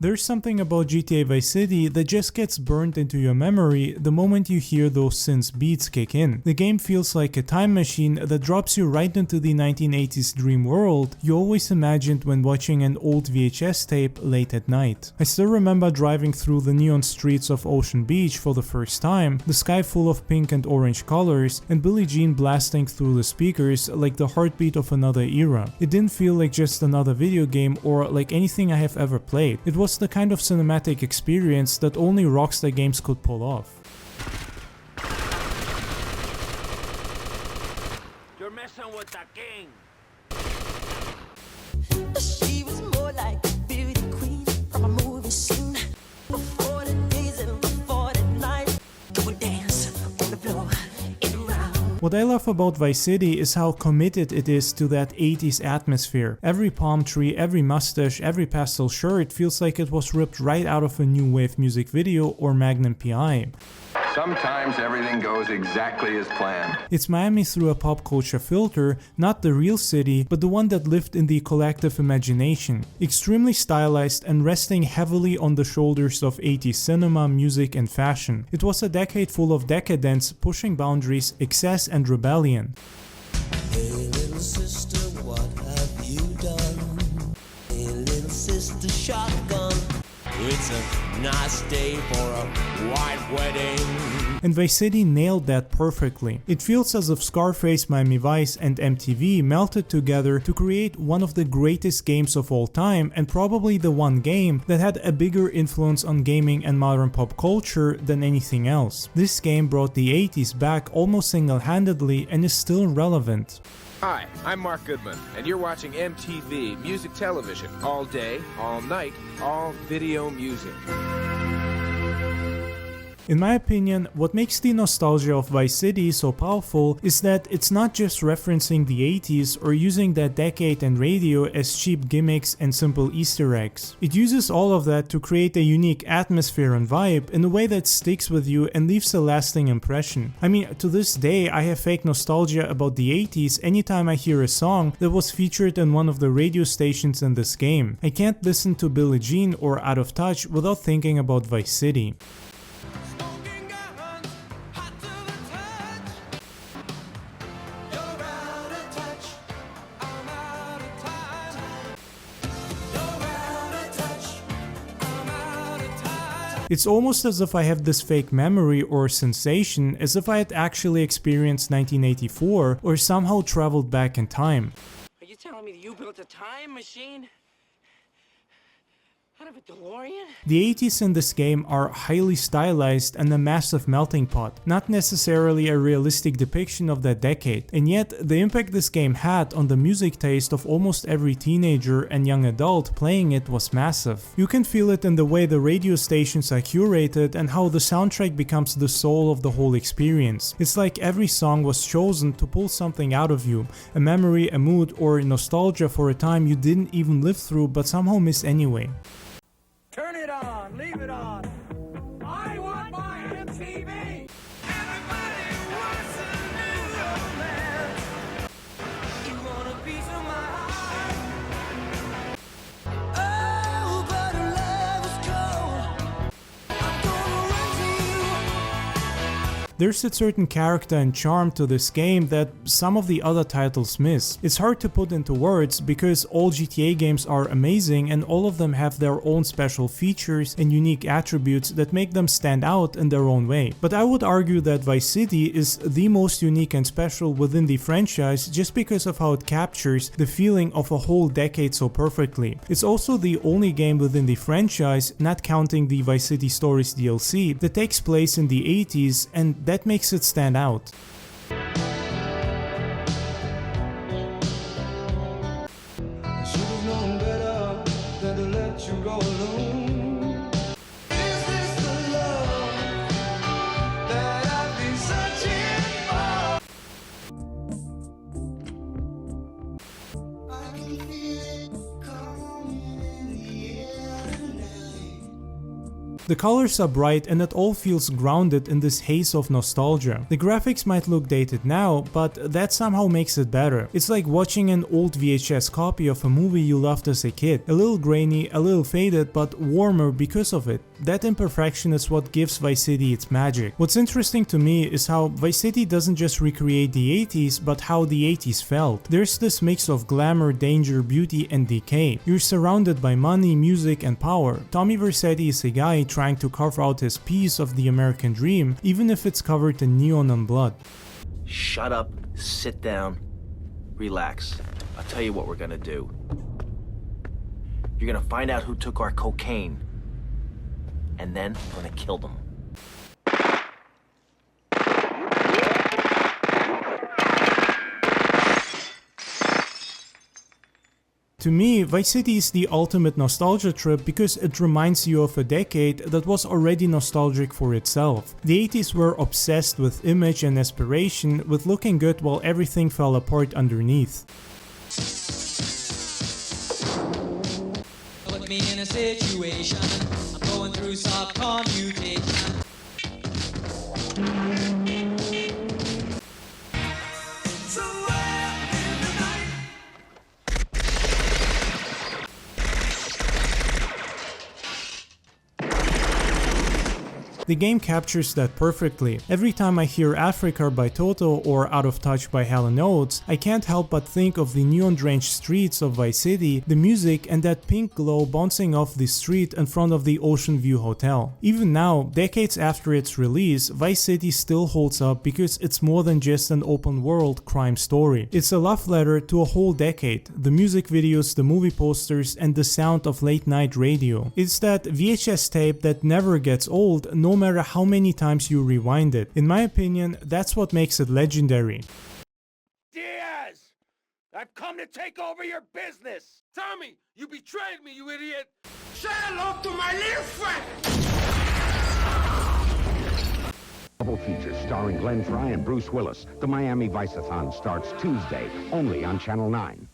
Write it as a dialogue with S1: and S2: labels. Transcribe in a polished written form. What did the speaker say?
S1: There's something about GTA Vice City that just gets burned into your memory the moment you hear those synth beats kick in. The game feels like a time machine that drops you right into the 1980s dream world you always imagined when watching an old VHS tape late at night. I still remember driving through the neon streets of Ocean Beach for the first time, the sky full of pink and orange colors, and Billie Jean blasting through the speakers like the heartbeat of another era. It didn't feel like just another video game or like anything I have ever played. It was the kind of cinematic experience that only Rockstar games could pull off.
S2: You're messing with the king.
S3: She was more like a beauty queen from a movie scene. Before the days and before the night, go and dance on the floor in a round.
S1: What I love about Vice City is how committed it is to that 80s atmosphere. Every palm tree, every mustache, every pastel shirt feels like it was ripped right out of a new wave music video or Magnum PI.
S4: Sometimes everything goes exactly as planned.
S1: It's Miami through a pop culture filter, not the real city, but the one that lived in the collective imagination. Extremely stylized and resting heavily on the shoulders of 80s cinema, music and fashion. It was a decade full of decadence, pushing boundaries, excess and rebellion.
S3: Hey little sister, what have you done? Hey little sister, shotgun. It's a nice day for a white wedding.
S1: And Vice City nailed that perfectly. It feels as if Scarface, Miami Vice and MTV melted together to create one of the greatest games of all time, and probably the one game that had a bigger influence on gaming and modern pop culture than anything else. This game brought the 80s back almost single-handedly and is still relevant.
S5: Hi, I'm Mark Goodman, and you're watching MTV Music Television all day, all night, all video music.
S1: In my opinion, what makes the nostalgia of Vice City so powerful is that it's not just referencing the 80s or using that decade and radio as cheap gimmicks and simple Easter eggs. It uses all of that to create a unique atmosphere and vibe in a way that sticks with you and leaves a lasting impression. I mean, to this day, I have fake nostalgia about the 80s anytime I hear a song that was featured in one of the radio stations in this game. I can't listen to Billie Jean or Out of Touch without thinking about Vice City. It's almost as if I have this fake memory or sensation, as if I had actually experienced 1984 or somehow traveled back in time.
S2: Are you telling me that you built a time machine? Out of a DeLorean?
S1: The 80s in this game are highly stylized and a massive melting pot, not necessarily a realistic depiction of that decade, and yet the impact this game had on the music taste of almost every teenager and young adult playing it was massive. You can feel it in the way the radio stations are curated and how the soundtrack becomes the soul of the whole experience. It's like every song was chosen to pull something out of you, a memory, a mood, or nostalgia for a time you didn't even live through but somehow miss anyway.
S2: Turn it on, leave it on. I want my MTV. Everybody wants a new romance. You want a piece of my heart.
S3: Oh, but her love is cold. I'm gonna run to you.
S1: There's a certain character and charm to this game that some of the other titles miss. It's hard to put into words because all GTA games are amazing and all of them have their own special features and unique attributes that make them stand out in their own way. But I would argue that Vice City is the most unique and special within the franchise just because of how it captures the feeling of a whole decade so perfectly. It's also the only game within the franchise, not counting the Vice City Stories DLC, that takes place in the 80s, and that makes it stand out.
S6: I should have known better than to let you go alone. Is this the love that I've been searching for? I can feel it coming in the air tonight.
S1: The colors are bright and it all feels grounded in this haze of nostalgia. The graphics might look dated now, but that somehow makes it better. It's like watching an old VHS copy of a movie you loved as a kid. A little grainy, a little faded, but warmer because of it. That imperfection is what gives Vice City its magic. What's interesting to me is how Vice City doesn't just recreate the 80s, but how the 80s felt. There's this mix of glamour, danger, beauty, and decay. You're surrounded by money, music, and power. Tommy Vercetti is a guy trying to carve out his piece of the American dream, even if it's covered in neon and blood.
S7: Shut up, sit down, relax. I'll tell you what we're gonna do. You're gonna find out who took our cocaine, and then we're gonna kill them.
S1: To me, Vice City is the ultimate nostalgia trip because it reminds you of a decade that was already nostalgic for itself. The 80s were obsessed with image and aspiration, with looking good while everything fell apart underneath.
S2: Put me in a situation, I'm going through soft commutation.
S1: The game captures that perfectly. Every time I hear Africa by Toto or Out of Touch by Helen Oates, I can't help but think of the neon-drenched streets of Vice City, the music, and that pink glow bouncing off the street in front of the Ocean View Hotel. Even now, decades after its release, Vice City still holds up because it's more than just an open-world crime story. It's a love letter to a whole decade, the music videos, the movie posters, and the sound of late-night radio. It's that VHS tape that never gets old, no matter how many times you rewind it. In my opinion, that's what makes it legendary.
S5: Diaz! I've come to take over your business! Tommy, you betrayed me, you idiot! Say hello to my little friend!
S8: Double feature starring Glenn Frey and Bruce Willis. The Miami Vice-a-thon starts Tuesday, only on Channel 9.